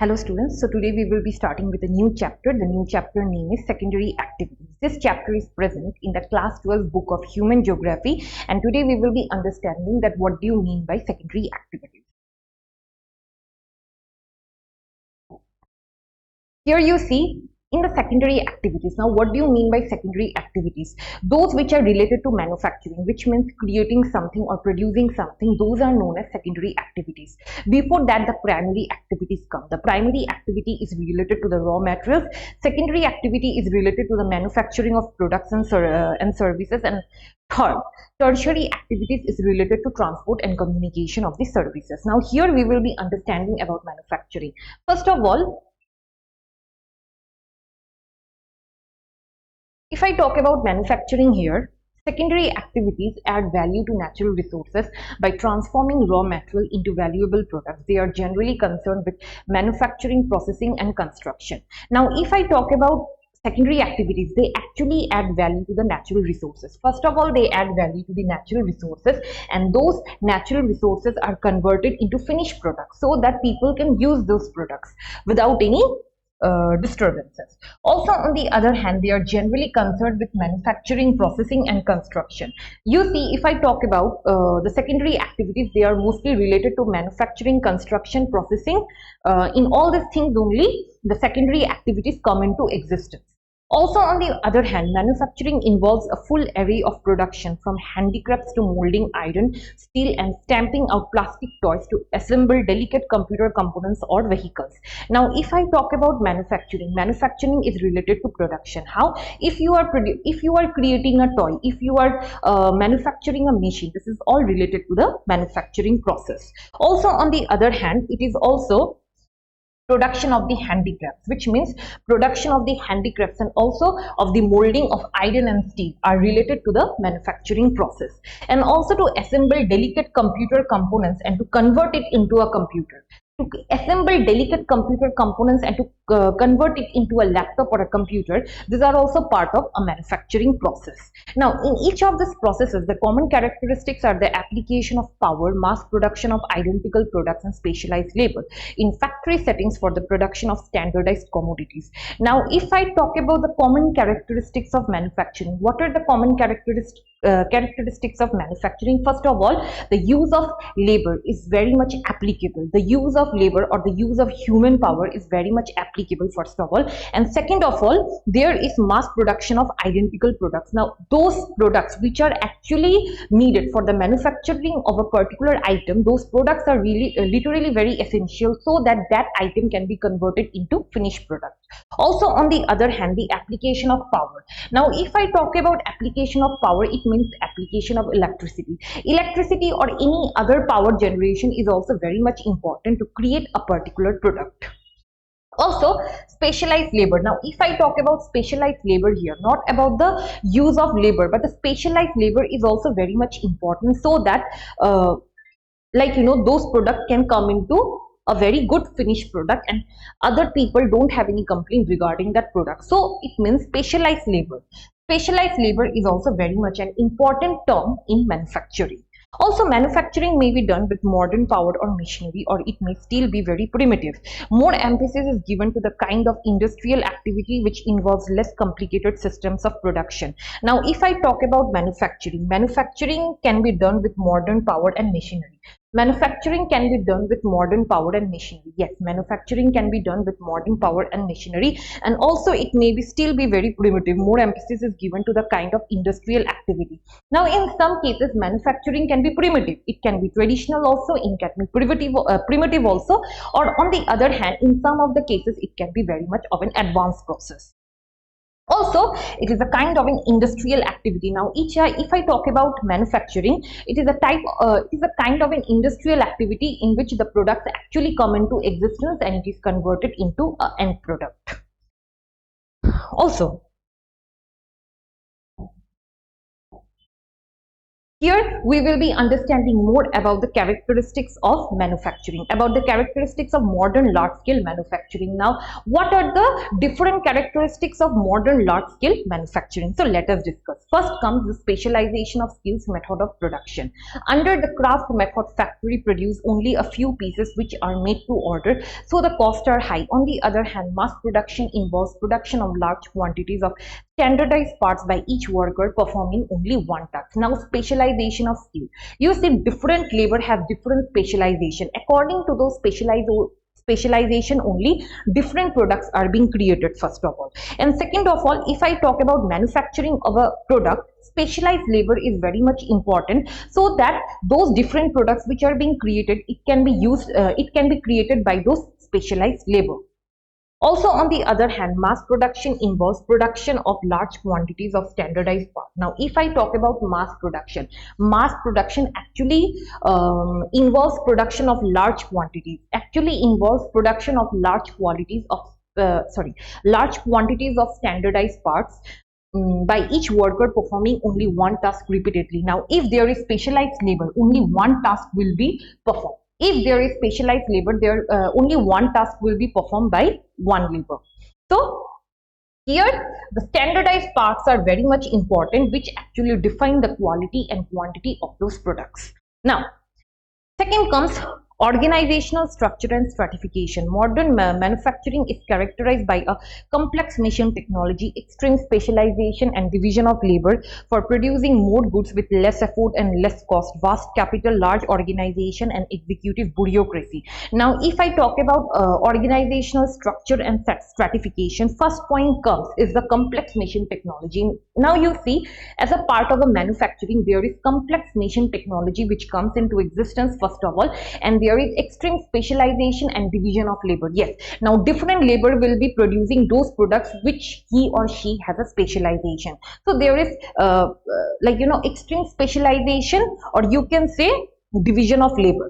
Hello students, so today we will be starting with a new chapter. The new chapter name is Secondary Activities. This chapter is present in the class 12 book of Human Geography, and today we will be understanding that what do you mean by secondary activities. Here you see in the secondary activities. Now what do you mean by secondary activities? Those which are related to manufacturing, which means creating something or producing something, those are known as secondary activities. Before that, the primary activities come. The primary activity is related to the raw materials. Secondary activity is related to the manufacturing of products and services. And third, tertiary activities is related to transport and communication of the services. Now here we will be understanding about manufacturing. First of all, if I talk about manufacturing here, secondary activities add value to natural resources by transforming raw material into valuable products. They are generally concerned with manufacturing, processing, and construction. Now, if I talk about secondary activities, they actually add value to the natural resources. First of all, they add value to the natural resources, and those natural resources are converted into finished products so that people can use those products without any disturbances. Also, on the other hand, they are generally concerned with manufacturing, processing, and construction. You see, if I talk about the secondary activities, they are mostly related to manufacturing, construction, processing. In all these things only, the secondary activities come into existence. Also, on the other hand, manufacturing involves a full array of production, from handicrafts to molding iron, steel, and stamping out plastic toys to assemble delicate computer components or vehicles. Now, if I talk about manufacturing, manufacturing is related to production. How? If you are creating a toy, if you are manufacturing a machine, this is all related to the manufacturing process. Also, on the other hand, it is also production of the handicrafts, which means production of the handicrafts and also of the molding of iron and steel are related to the manufacturing process, and also to assemble delicate computer components and to convert it into a computer. To assemble delicate computer components and to convert it into a laptop or a computer, these are also part of a manufacturing process. Now, in each of these processes, the common characteristics are the application of power, mass production of identical products, and specialized labor in factory settings for the production of standardized commodities. Now, if I talk about the common characteristics of manufacturing, what are the common characteristics of manufacturing? First of all, the use of labor is very much applicable. The use of labor or the use of human power is very much applicable, first of all. And second of all, there is mass production of identical products. Now, those products which are actually needed for the manufacturing of a particular item, those products are really literally very essential so that that item can be converted into finished product. Also, on the other hand, the application of power. Now, if I talk about application of power, it means application of electricity. Electricity or any other power generation is also very much important to create a particular product. Also, specialized labor. Now, if I talk about specialized labor here, not about the use of labor, but the specialized labor is also very much important so that those products can come into a very good finished product and other people don't have any complaint regarding that product. So it means specialized labor. Specialized labor is also very much an important term in manufacturing. Also, manufacturing may be done with modern power or machinery, or it may still be very primitive. More emphasis is given to the kind of industrial activity which involves less complicated systems of production. Now, if I talk about manufacturing, manufacturing can be done with modern power and machinery. Manufacturing can be done with modern power and machinery. Yes, manufacturing can be done with modern power and machinery, and also it may be still be very primitive. More emphasis is given to the kind of industrial activity. Now, in some cases, manufacturing can be primitive. It can be traditional also. It can be primitive also. Or on the other hand, in some of the cases, it can be very much of an advanced process. Also, it is a kind of an industrial activity. Now, if I talk about manufacturing, it is a kind of an industrial activity in which the products actually come into existence and it is converted into an end product. Also, Here we will be understanding more about the characteristics of manufacturing, about the characteristics of modern large-scale manufacturing. Now, what are the different characteristics of modern large-scale manufacturing? So let us discuss. First comes the specialization of skills method of production. Under the craft method, factory produce only a few pieces which are made to order, so the costs are high. On the other hand, mass production involves production of large quantities of standardized parts by each worker performing only one task. Now, specialization of skill. You see, different labor has different specialization. According to those specialization, only different products are being created, first of all. And second of all, if I talk about manufacturing of a product, specialized labor is very much important, so that those different products which are being created, it can be used, it can be created by those specialized labor. Also, on the other hand, mass production involves production of large quantities of standardized parts. Now, if I talk about mass production actually involves production of large quantities, actually involves production of large quantities of large quantities of standardized parts by each worker performing only one task repeatedly. Now, if there is specialized labor, only one task will be performed. If there is specialized labor, there only one task will be performed by one labor. So here the standardized parts are very much important, which actually define the quality and quantity of those products. Now, second comes organizational structure and stratification. Modern manufacturing is characterized by a complex machine technology, extreme specialization and division of labor for producing more goods with less effort and less cost, vast capital, large organization and executive bureaucracy. Now, if I talk about organizational structure and stratification, first point comes is the complex machine technology. Now, you see, as a part of a manufacturing, there is complex machine technology which comes into existence, first of all, and there is extreme specialization and division of labor. Yes, now different labor will be producing those products which he or she has a specialization. So there is extreme specialization, or you can say division of labor.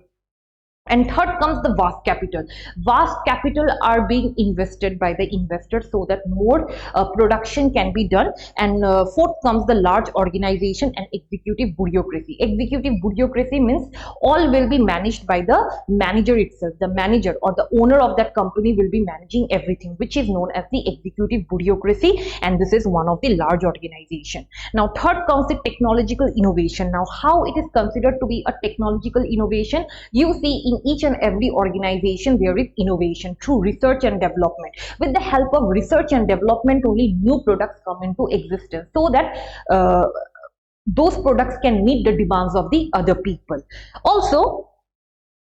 And third comes the vast capital. Vast capital are being invested by the investors so that more production can be done. And fourth comes the large organization and executive bureaucracy. Executive bureaucracy means all will be managed by the manager itself. The manager or the owner of that company will be managing everything, which is known as the executive bureaucracy, and this is one of the large organization. Now, third comes the technological innovation. Now, how it is considered to be a technological innovation? You see, in each and every organization there is innovation through research and development. With the help of research and development, only new products come into existence, so that those products can meet the demands of the other people. Also,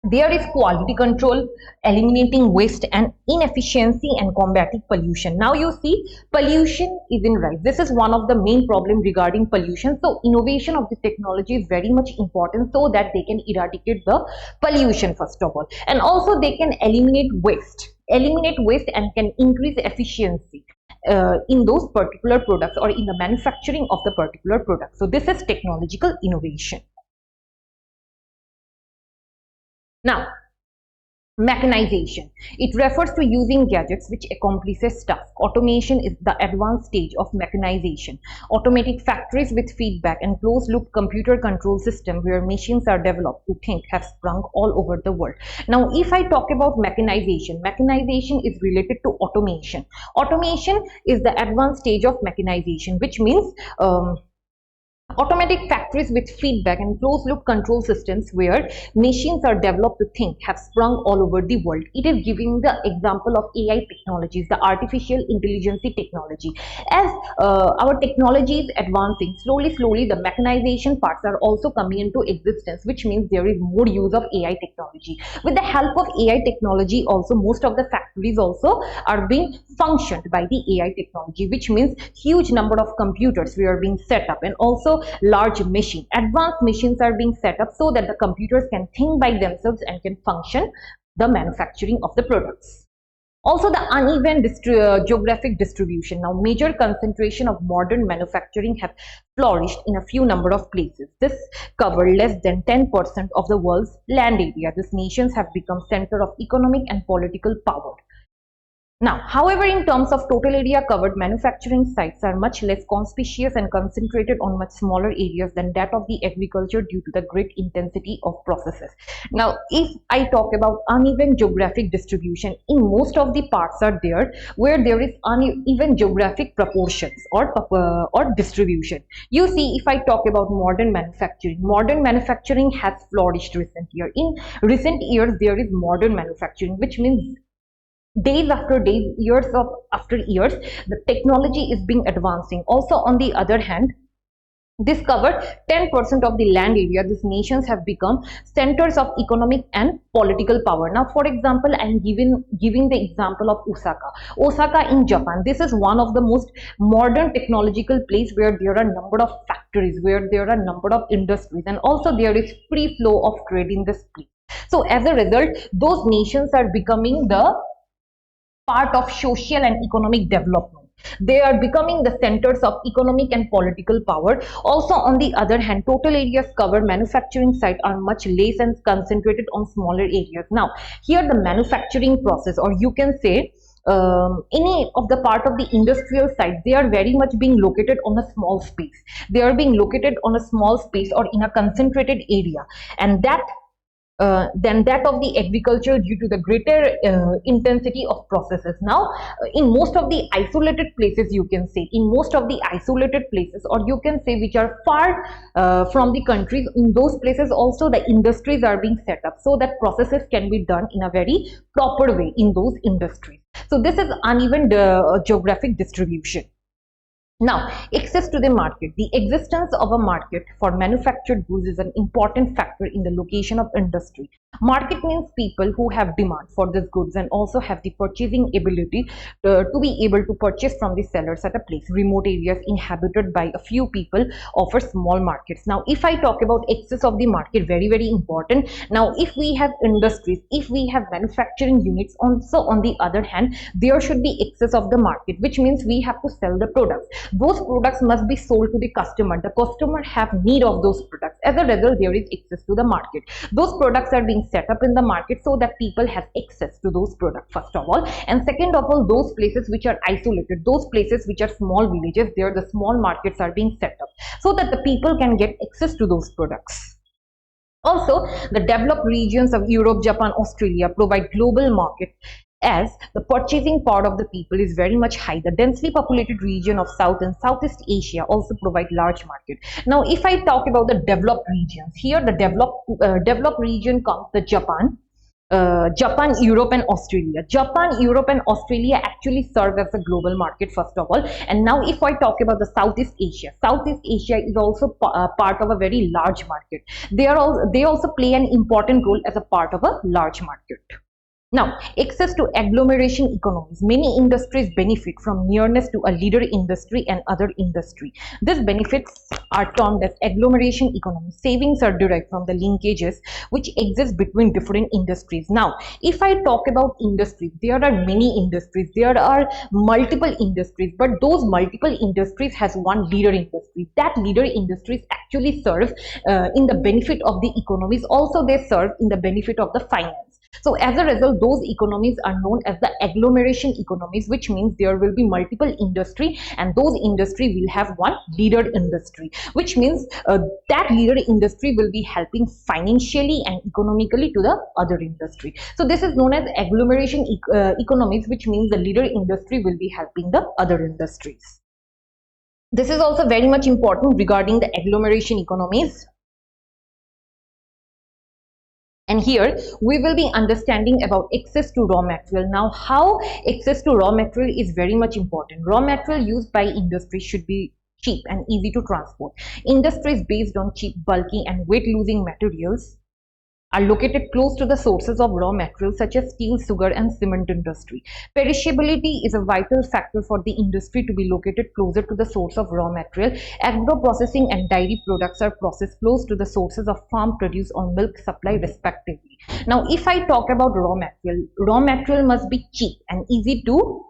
there is quality control, eliminating waste and inefficiency and combating pollution. Now, you see, pollution is in rise. This is one of the main problems regarding pollution. So innovation of this technology is very much important, so that they can eradicate the pollution, first of all, and also they can eliminate waste and can increase efficiency in those particular products, or in the manufacturing of the particular product. So this is technological innovation. Now, mechanization. It refers to using gadgets which accomplishes tasks. Automation is the advanced stage of mechanization. Automatic factories with feedback and closed-loop computer control system where machines are developed to think have sprung all over the world. Now, if I talk about mechanization, mechanization is related to automation. Automation is the advanced stage of mechanization, which means automatic factories with feedback and closed-loop control systems where machines are developed to think have sprung all over the world. It is giving the example of AI technologies, the artificial intelligence technology. As our technology is advancing, slowly the mechanization parts are also coming into existence, which means there is more use of AI technology. With the help of AI technology, also most of the factories also are being functioned by the AI technology, which means huge number of computers are being set up, and also large machines, advanced machines are being set up so that the computers can think by themselves and can function the manufacturing of the products. Also, the uneven geographic distribution. Now, major concentration of modern manufacturing have flourished in a few number of places. This cover less than 10% of the world's land area. These nations have become center of economic and political power. Now, however, in terms of total area covered, manufacturing sites are much less conspicuous and concentrated on much smaller areas than that of the agriculture due to the great intensity of processes. Now, if I talk about uneven geographic distribution, in most of the parts are there where there is uneven geographic proportions or distribution. You see, if I talk about modern manufacturing has flourished recent year. In recent years, there is modern manufacturing, which means days after days, years of after years, the technology is being advancing. Also, on the other hand, this covered 10% of the land area. These nations have become centers of economic and political power. Now, for example, I am giving the example of Osaka. Osaka in Japan. This is one of the most modern technological place where there are number of factories, where there are number of industries, and also there is free flow of trade in this place. So, as a result, those nations are becoming the part of social and economic development. They are becoming the centers of economic and political power. Also, on the other hand, total areas covered manufacturing sites are much less and concentrated on smaller areas. Now, here the manufacturing process, or you can say any of the part of the industrial site, they are very much being located on a small space. They are being located on a small space or in a concentrated area, and that than that of the agriculture due to the greater intensity of processes. Now, in most of the isolated places, you can say, in most of the isolated places, or you can say which are far from the countries, in those places also the industries are being set up so that processes can be done in a very proper way in those industries. So this is uneven geographic distribution. Now, access to the market. The existence of a market for manufactured goods is an important factor in the location of industry. Market means people who have demand for these goods and also have the purchasing ability to be able to purchase from the sellers at a place. Remote areas inhabited by a few people offer small markets. Now, if I talk about access of the market, very, very important. Now, if we have industries, if we have manufacturing units, also on the other hand, there should be access of the market, which means we have to sell the products. Those products must be sold to the customer. The customer have need of those products. As a result, there is access to the market. Those products are being set up in the market so that people have access to those products, first of all. And second of all, those places which are isolated, those places which are small villages, there the small markets are being set up so that the people can get access to those products. Also, the developed regions of Europe, Japan, Australia provide global market as the purchasing power of the people is very much high. The densely populated region of South and Southeast Asia also provide large market. Now, if I talk about the developed regions, here the developed region comes the Japan, Europe and Australia. Japan, Europe and Australia actually serve as a global market, first of all. And now if I talk about the Southeast Asia is also part of a very large market. They also play an important role as a part of a large market. Now, access to agglomeration economies. Many industries benefit from nearness to a leader industry and other industry. These benefits are termed as agglomeration economies. Savings are derived from the linkages which exist between different industries. Now, if I talk about industries, there are many industries. There are multiple industries, but those multiple industries has one leader industry. That leader industries actually serve in the benefit of the economies. Also, they serve in the benefit of the finance. So as a result, those economies are known as the agglomeration economies, which means there will be multiple industry and those industry will have one leader industry, which means that leader industry will be helping financially and economically to the other industry. So this is known as agglomeration economies, which means the leader industry will be helping the other industries. This is also very much important regarding the agglomeration economies. And here we will be understanding about access to raw material. Now, how access to raw material is very much important. Raw material used by industry should be cheap and easy to transport. Industries based on cheap, bulky and weight-losing materials are located close to the sources of raw materials such as steel, sugar and cement industry. Perishability is a vital factor for the industry to be located closer to the source of raw material. Agro-processing and dairy products are processed close to the sources of farm produce or milk supply respectively. Now, if I talk about raw material must be cheap and easy to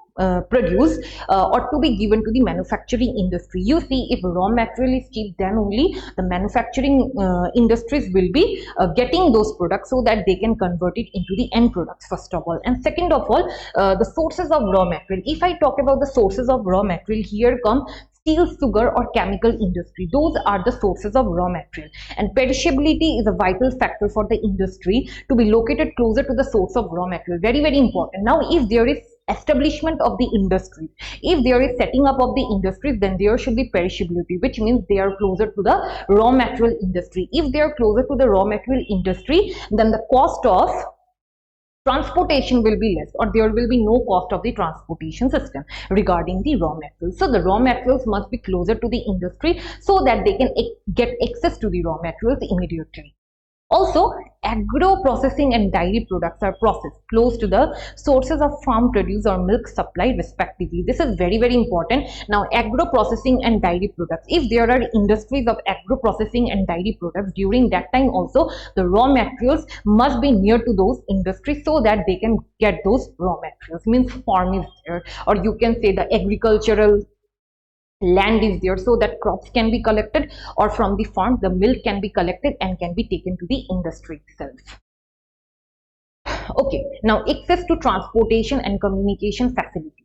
produce or to be given to the manufacturing industry. You see, if raw material is cheap, then only the manufacturing industries will be getting those products so that they can convert it into the end products, first of all. And second of all, the sources of raw material. If I talk about the sources of raw material, here come steel, sugar or chemical industry. Those are the sources of raw material, and perishability is a vital factor for the industry to be located closer to the source of raw material. Very, very important. Now, if there is establishment of the industry, if there is setting up of the industries, then there should be perishability, which means they are closer to the raw material industry. If they are closer to the raw material industry, then the cost of transportation will be less, or there will be no cost of the transportation system regarding the raw materials. So the raw materials must be closer to the industry so that they can get access to the raw materials immediately. Also, agro processing and dairy products are processed close to the sources of farm produce or milk supply respectively. This is very, very important. Now, agro processing and dairy products, if there are industries of agro processing and dairy products, during that time also the raw materials must be near to those industries so that they can get those raw materials. Means farm is there, or you can say the agricultural land is there, so that crops can be collected, or from the farm the milk can be collected and can be taken to the industry itself. Okay, now access to transportation and communication facilities.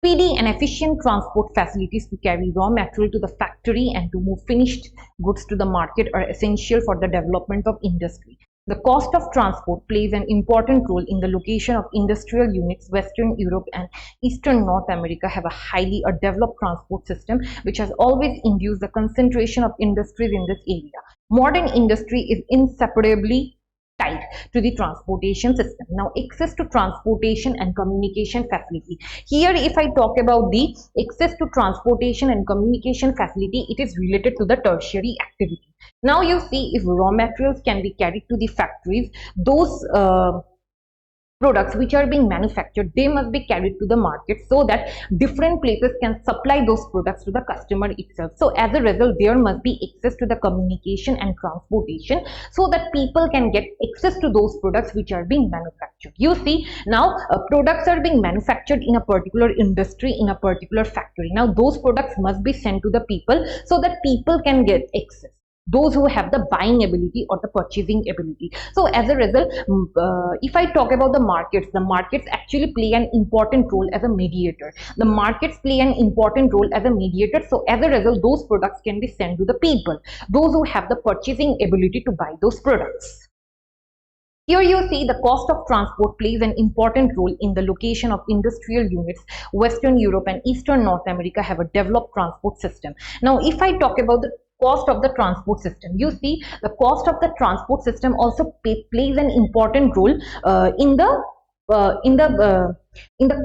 Speedy and efficient transport facilities to carry raw material to the factory and to move finished goods to the market are essential for the development of industry. The cost of transport plays an important role in the location of industrial units. Western Europe and Eastern North America have a highly developed transport system which has always induced the concentration of industries in this area. Modern industry is inseparably tied to the transportation system. Now, access to transportation and communication facility. Here, if I talk about the access to transportation and communication facility, it is related to the tertiary activity. Now, you see, if raw materials can be carried to the factories, those products which are being manufactured, they must be carried to the market so that different places can supply those products to the customer itself. So as a result, there must be access to the communication and transportation so that people can get access to those products which are being manufactured. You see, now products are being manufactured in a particular industry, in a particular factory. Now those products must be sent to the people so that people can get access, those who have the buying ability or the purchasing ability. So as a result, if I talk about the markets actually play an important role as a mediator. The markets play an important role as a mediator. So as a result, those products can be sent to the people, those who have the purchasing ability to buy those products. Here you see the cost of transport plays an important role in the location of industrial units. Western Europe and Eastern North America have a developed transport system. Now, if I talk about the cost of the transport system, you see the cost of the transport system also plays an important role in the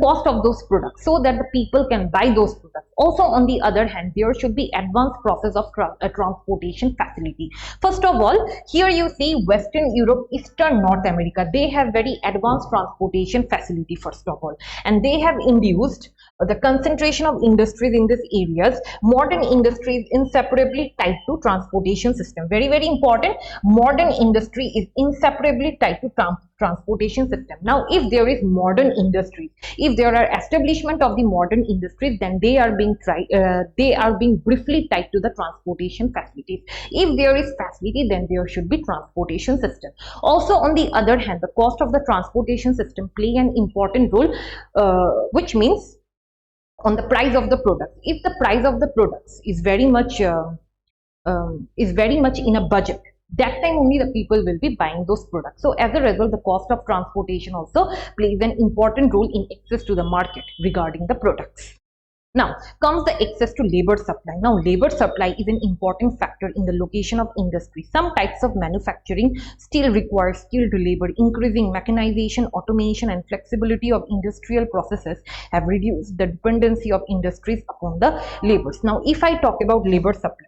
cost of those products so that the people can buy those products. Also, on the other hand, there should be advanced process of transportation facility. First of all, here you see Western Europe, Eastern North America, they have very advanced transportation facility first of all, and they have induced the concentration of industries in these areas. Modern industry is inseparably tied to transportation system. Very, very important. Modern industry is inseparably tied to transportation system. Now, if there is modern industries, if there are establishment of the modern industries, then they are being briefly tied to the transportation facilities. If there is facility, then there should be transportation system. Also, on the other hand, the cost of the transportation system play an important role, which means on the price of the products. If the price of the products is very much in a budget, that time only the people will be buying those products. So as a result, the cost of transportation also plays an important role in access to the market regarding the products. Now comes the access to labor supply. Now labor supply is an important factor in the location of industry. Some types of manufacturing still require skilled labor. Increasing mechanization, automation and flexibility of industrial processes have reduced the dependency of industries upon the laborers. Now if I talk about labor supply,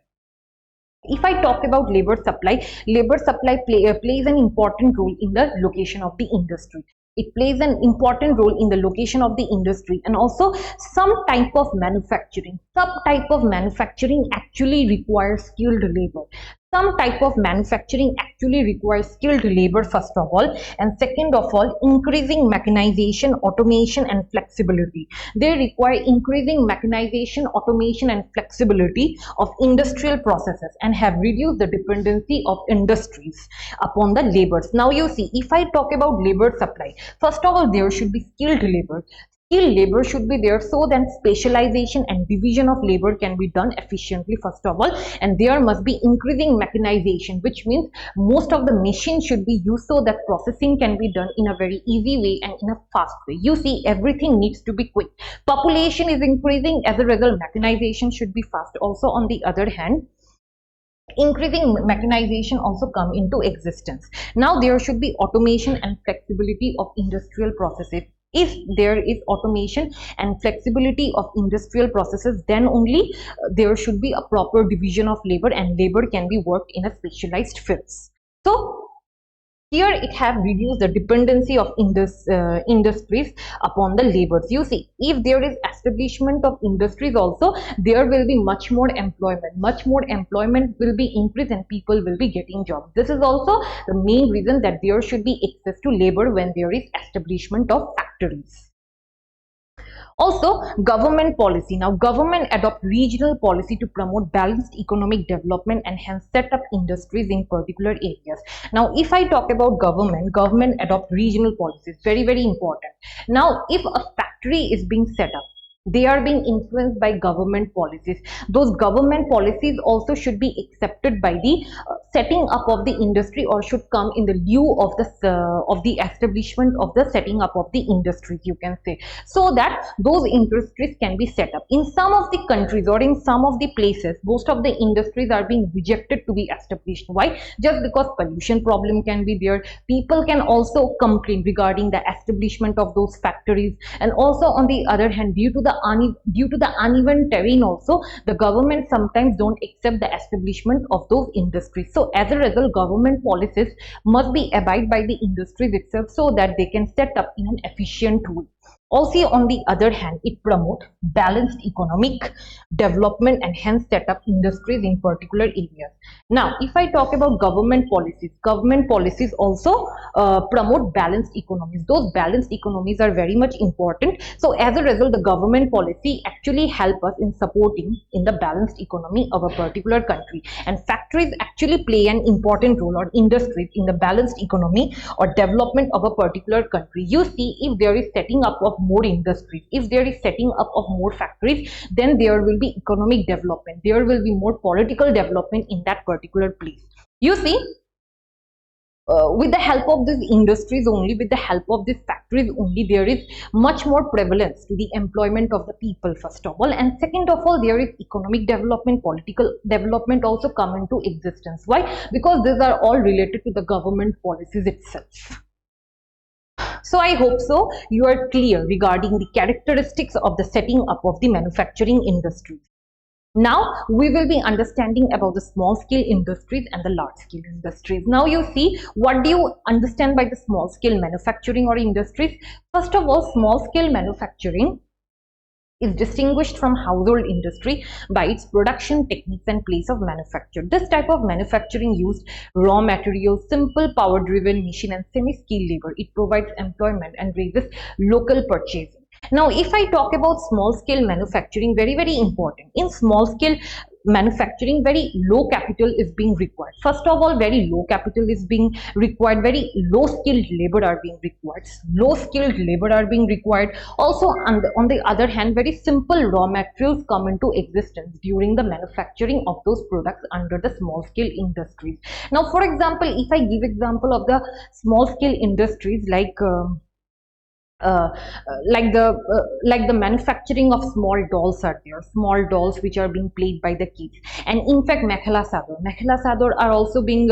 labor supply plays an important role in the location of the industry. It plays an important role in the location of the industry, and also some type of manufacturing. Some type of manufacturing actually requires skilled labor. some type of manufacturing actually requires skilled labor first of all, and second of all increasing mechanization, automation and flexibility. They require increasing mechanization, automation and flexibility of industrial processes and have reduced the dependency of industries upon the labors. Now you see, if I talk about labor supply, first of all there should be skilled labor. Skilled labor should be there so that specialization and division of labor can be done efficiently first of all, and there must be increasing mechanization, which means most of the machines should be used so that processing can be done in a very easy way and in a fast way. You see, everything needs to be quick. Population is increasing, as a result mechanization should be fast. Also on the other hand, increasing mechanization also come into existence. Now there should be automation and flexibility of industrial processes. If there is automation and flexibility of industrial processes, then only there should be a proper division of labor and labor can be worked in a specialized fields. So here it have reduced the dependency of industries upon the laborers. You see, if there is establishment of industries also, there will be much more employment. Much more employment will be increased and people will be getting jobs. This is also the main reason that there should be access to labor when there is establishment of factories. Also, government policy. Now, government adopt regional policy to promote balanced economic development and hence set up industries in particular areas. Now, if I talk about government adopt regional policies, very, very important. Now, if a factory is being set up, they are being influenced by government policies. Those government policies also should be accepted by the setting up of the industry, or should come in the lieu of the establishment of the setting up of the industries, you can say, so that those industries can be set up. In some of the countries or in some of the places, most of the industries are being rejected to be established. Why? Just because pollution problem can be there. People can also complain regarding the establishment of those factories, and also on the other hand, due to the uneven terrain also, the government sometimes don't accept the establishment of those industries. So as a result, government policies must be abide by the industries itself so that they can set up in an efficient way. Also, on the other hand, it promotes balanced economic development and hence set up industries in particular areas. Now, if I talk about government policies also promote balanced economies. Those balanced economies are very much important. So, as a result, the government policy actually help us in supporting in the balanced economy of a particular country. And factories actually play an important role, or industries, in the balanced economy or development of a particular country. You see, if there is setting up of more industries, if there is setting up of more factories, then there will be economic development, there will be more political development in that particular place. You see, with the help of these industries only, with the help of these factories only, there is much more prevalence to the employment of the people first of all, and second of all, there is economic development, political development also come into existence. Why? Because these are all related to the government policies itself. So I hope so you are clear regarding the characteristics of the setting up of the manufacturing industries. Now we will be understanding about the small scale industries and the large scale industries. Now you see, what do you understand by the small scale manufacturing or industries? First of all, small scale manufacturing is distinguished from household industry by its production techniques and place of manufacture. This type of manufacturing used raw materials, simple power driven machine and semi-skilled labor. It provides employment and raises local purchasing. Now, if I talk about small scale manufacturing, very, very important. In small scale manufacturing, very low capital is being required. First of all, very low capital is being required, very low skilled labor are being required. Low skilled labor are being required. Also, on the other hand, very simple raw materials come into existence during the manufacturing of those products under the small scale industries. Now, for example, if I give example of the small scale industries like the manufacturing of small dolls are there, small dolls which are being played by the kids, and in fact mekhela sador are also being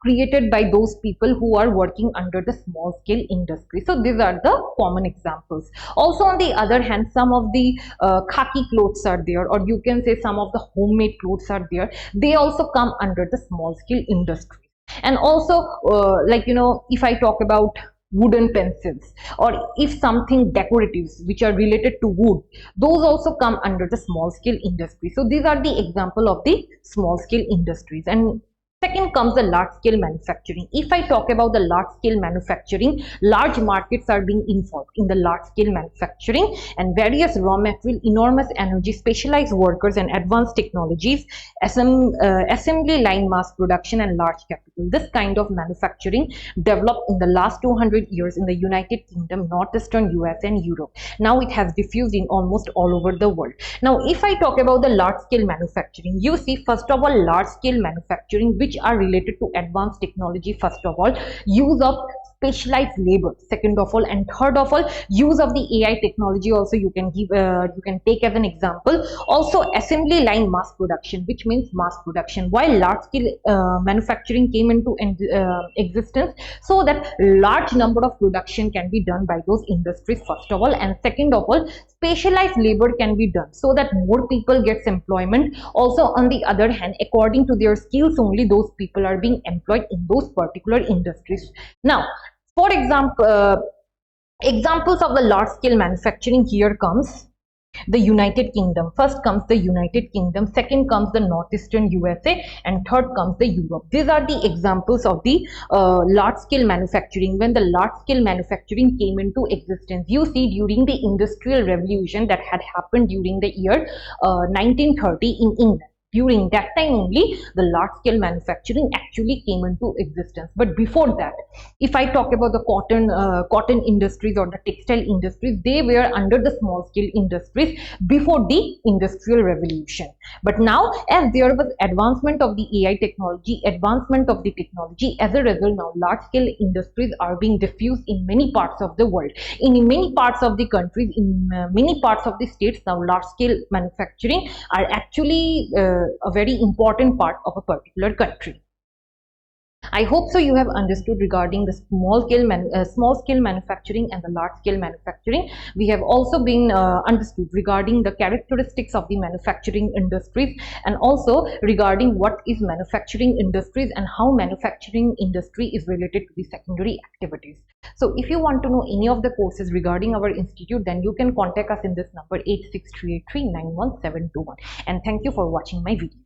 created by those people who are working under the small scale industry. So these are the common examples. Also, on the other hand, some of the khaki clothes are there, or you can say some of the homemade clothes are there. They also come under the small scale industry. And also if I talk about wooden pencils, or if something decoratives which are related to wood, those also come under the small scale industry. So these are the example of the small scale industries. And second comes the large scale manufacturing. If I talk about the large scale manufacturing, large markets are being involved in the large scale manufacturing, and various raw material, enormous energy, specialized workers, and advanced technologies, assembly line, mass production, and large capital. This kind of manufacturing developed in the last 200 years in the United Kingdom, northeastern US, and Europe. Now it has diffused in almost all over the world. Now, if I talk about the large scale manufacturing, you see, first of all, large scale manufacturing which are related to advanced technology. First of all, use of specialized labor, second of all, and third of all, use of the AI technology also you can give, you can take as an example. Also, assembly line mass production, which means mass production. While large scale manufacturing came into existence, so that large number of production can be done by those industries, first of all, and second of all, specialized labor can be done so that more people gets employment. Also, on the other hand, according to their skills only, those people are being employed in those particular industries. Now, for example, examples of the large scale manufacturing, here comes the United Kingdom. First comes the United Kingdom, second comes the northeastern USA, and third comes the Europe. These are the examples of the large scale manufacturing. When the large scale manufacturing came into existence, you see, during the industrial revolution that had happened during the year 1930 in England, during that time only the large scale manufacturing actually came into existence. But before that, if I talk about the cotton industries or the textile industries, they were under the small scale industries before the industrial revolution. But now, as there was advancement of the AI technology, advancement of the technology, as a result, now large scale industries are being diffused in many parts of the world, in many parts of the countries, in many parts of the states. Now large scale manufacturing are actually a very important part of a particular country. I hope so you have understood regarding the small scale manufacturing and the large scale manufacturing. We have also been understood regarding the characteristics of the manufacturing industries, and also regarding what is manufacturing industries and how manufacturing industry is related to the secondary activities. So if you want to know any of the courses regarding our institute, then you can contact us in this number 86383 91721. And thank you for watching my video.